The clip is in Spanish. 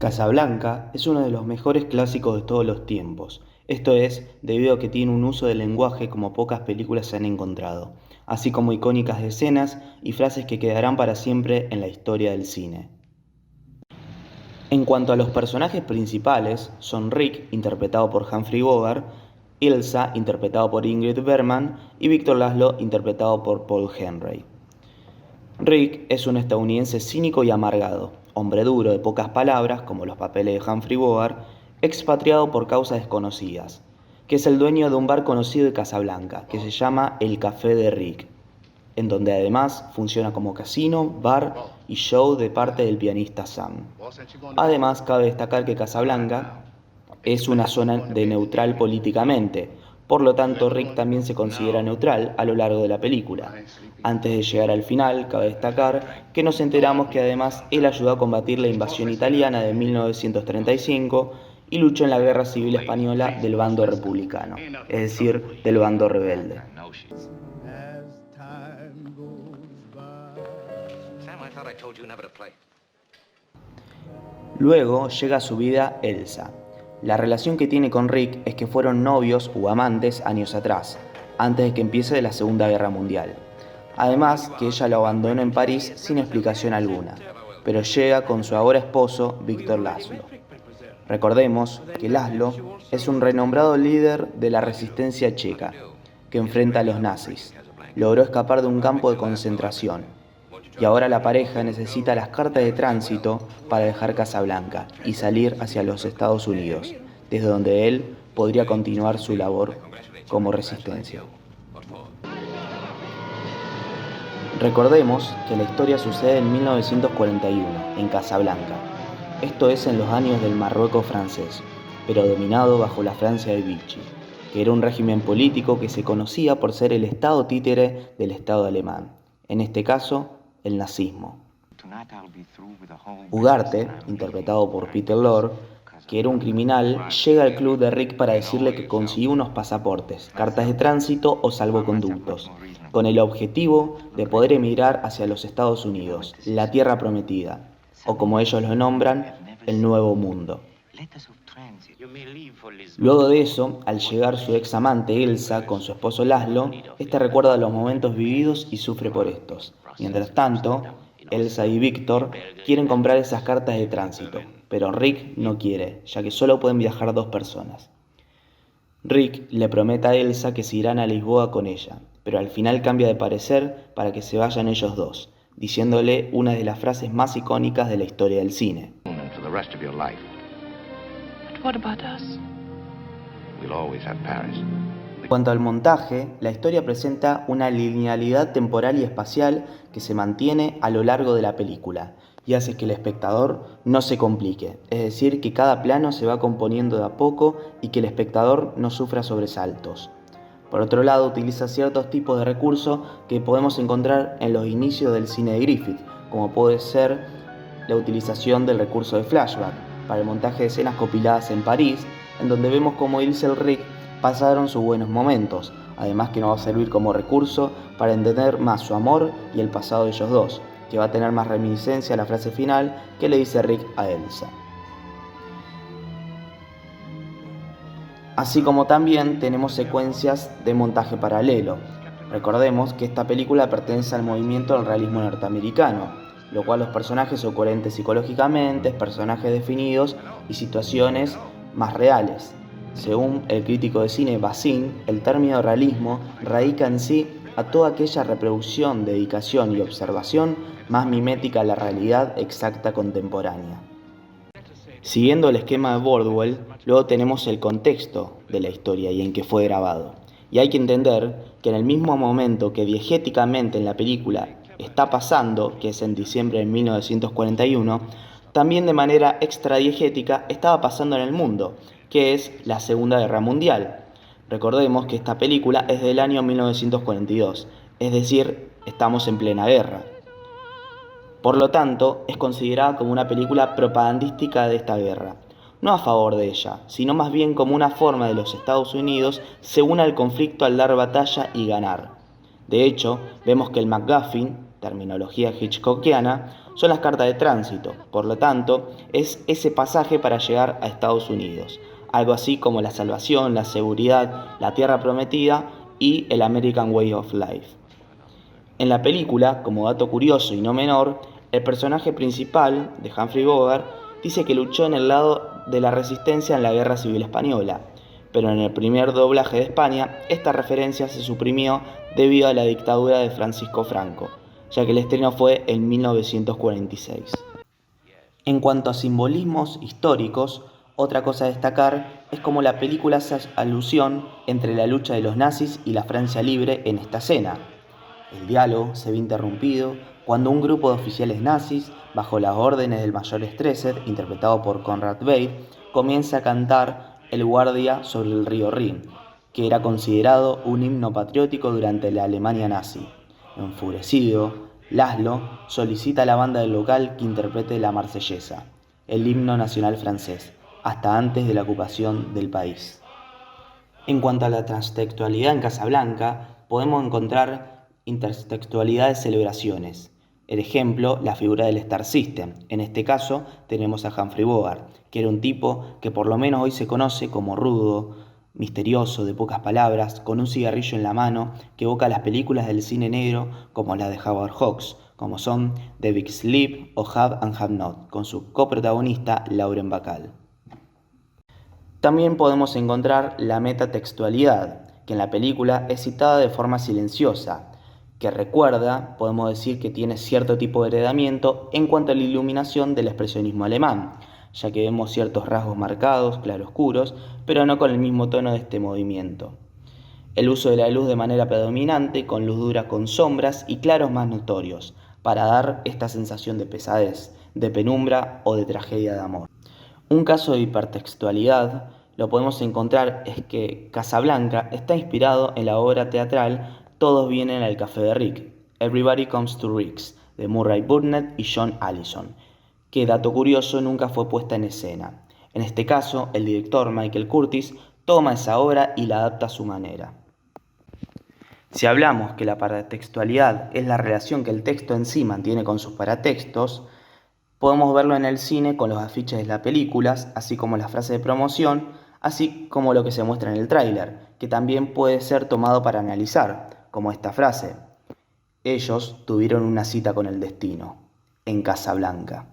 Casablanca es uno de los mejores clásicos de todos los tiempos, esto es, debido a que tiene un uso del lenguaje como pocas películas se han encontrado, así como icónicas escenas y frases que quedarán para siempre en la historia del cine. En cuanto a los personajes principales, son Rick, interpretado por Humphrey Bogart, Ilsa, interpretado por Ingrid Bergman, y Victor Laszlo, interpretado por Paul Henreid. Rick es un estadounidense cínico y amargado, hombre duro de pocas palabras, como los papeles de Humphrey Bogart, expatriado por causas desconocidas, que es el dueño de un bar conocido de Casablanca, que se llama El Café de Rick, en donde además funciona como casino, bar y show de parte del pianista Sam. Además, cabe destacar que Casablanca es una zona de neutral políticamente, por lo tanto Rick también se considera neutral a lo largo de la película. Antes de llegar al final, cabe destacar que nos enteramos que además él ayudó a combatir la invasión italiana de 1935 y luchó en la Guerra Civil Española del bando republicano, es decir, del bando rebelde. Luego llega a su vida Elsa. La relación que tiene con Rick es que fueron novios o amantes años atrás, antes de que empiece la Segunda Guerra Mundial. Además que ella lo abandonó en París sin explicación alguna, pero llega con su ahora esposo Victor Laszlo. Recordemos que Laszlo es un renombrado líder de la resistencia checa, que enfrenta a los nazis. Logró escapar de un campo de concentración, y ahora la pareja necesita las cartas de tránsito para dejar Casablanca y salir hacia los Estados Unidos, desde donde él podría continuar su labor como resistencia. Recordemos que la historia sucede en 1941, en Casablanca. Esto es en los años del Marruecos francés, pero dominado bajo la Francia de Vichy, que era un régimen político que se conocía por ser el estado títere del Estado alemán, en este caso, el nazismo. Ugarte, interpretado por Peter Lorre, que era un criminal, llega al club de Rick para decirle que consiguió unos pasaportes, cartas de tránsito o salvoconductos, con el objetivo de poder emigrar hacia los Estados Unidos, la tierra prometida, o como ellos lo nombran, el Nuevo Mundo. Luego de eso, al llegar su ex amante Elsa con su esposo Laszlo, este recuerda los momentos vividos y sufre por estos. Mientras tanto, Elsa y Victor quieren comprar esas cartas de tránsito, pero Rick no quiere, ya que solo pueden viajar 2 personas. Rick le promete a Elsa que se irán a Lisboa con ella, pero al final cambia de parecer para que se vayan ellos dos, diciéndole una de las frases más icónicas de la historia del cine. En cuanto al montaje, la historia presenta una linealidad temporal y espacial que se mantiene a lo largo de la película y hace que el espectador no se complique, es decir, que cada plano se va componiendo de a poco y que el espectador no sufra sobresaltos. Por otro lado, utiliza ciertos tipos de recursos que podemos encontrar en los inicios del cine de Griffith, como puede ser la utilización del recurso de flashback para el montaje de escenas compiladas en París, en donde vemos cómo Ilse y Rick pasaron sus buenos momentos, además que nos va a servir como recurso para entender más su amor y el pasado de ellos dos, que va a tener más reminiscencia a la frase final que le dice Rick a Elsa. Así como también tenemos secuencias de montaje paralelo. Recordemos que esta película pertenece al movimiento del realismo norteamericano, lo cual los personajes son coherentes psicológicamente, personajes definidos y situaciones más reales. Según el crítico de cine Bazin, el término realismo radica en sí a toda aquella reproducción, dedicación y observación más mimética a la realidad exacta contemporánea. Siguiendo el esquema de Bordwell, luego tenemos el contexto de la historia y en que fue grabado. Y hay que entender que en el mismo momento que diegéticamente en la película está pasando, que es en diciembre de 1941, también de manera extradiegética estaba pasando en el mundo, que es la Segunda Guerra Mundial. Recordemos que esta película es del año 1942, es decir, estamos en plena guerra. Por lo tanto, es considerada como una película propagandística de esta guerra, no a favor de ella, sino más bien como una forma de los Estados Unidos se una al conflicto al dar batalla y ganar. De hecho, vemos que el MacGuffin, terminología hitchcockiana, son las cartas de tránsito, por lo tanto, es ese pasaje para llegar a Estados Unidos, algo así como la salvación, la seguridad, la tierra prometida y el American Way of Life. En la película, como dato curioso y no menor, el personaje principal de Humphrey Bogart dice que luchó en el lado de la resistencia en la Guerra Civil Española, pero en el primer doblaje de España esta referencia se suprimió debido a la dictadura de Francisco Franco, ya que el estreno fue en 1946. En cuanto a simbolismos históricos, otra cosa a destacar es cómo la película hace alusión entre la lucha de los nazis y la Francia libre en esta escena. El diálogo se ve interrumpido cuando un grupo de oficiales nazis, bajo las órdenes del mayor Stresser, interpretado por Conrad Veidt, comienza a cantar El guardia sobre el río Rin, que era considerado un himno patriótico durante la Alemania nazi. Enfurecido, Laszlo solicita a la banda del local que interprete la Marsellesa, el himno nacional francés, hasta antes de la ocupación del país. En cuanto a la transtextualidad en Casablanca, podemos encontrar intertextualidad de celebraciones. El ejemplo, la figura del Star System. En este caso, tenemos a Humphrey Bogart, que era un tipo que por lo menos hoy se conoce como rudo, misterioso, de pocas palabras, con un cigarrillo en la mano, que evoca las películas del cine negro como las de Howard Hawks, como son The Big Sleep o Have and Have Not, con su coprotagonista Lauren Bacall. También podemos encontrar la metatextualidad, que en la película es citada de forma silenciosa, que recuerda, podemos decir que tiene cierto tipo de heredamiento en cuanto a la iluminación del expresionismo alemán, ya que vemos ciertos rasgos marcados, claroscuros, pero no con el mismo tono de este movimiento. El uso de la luz de manera predominante, con luz dura con sombras y claros más notorios, para dar esta sensación de pesadez, de penumbra o de tragedia de amor. Un caso de hipertextualidad lo podemos encontrar es que Casablanca está inspirado en la obra teatral Todos vienen al café de Rick, Everybody Comes to Rick's, de Murray Burnett y John Allison, que, dato curioso, nunca fue puesta en escena. En este caso, el director Michael Curtiz toma esa obra y la adapta a su manera. Si hablamos que la paratextualidad es la relación que el texto en sí mantiene con sus paratextos, podemos verlo en el cine con los afiches de las películas, así como las frases de promoción, así como lo que se muestra en el tráiler, que también puede ser tomado para analizar, como esta frase: ellos tuvieron una cita con el destino, en Casablanca.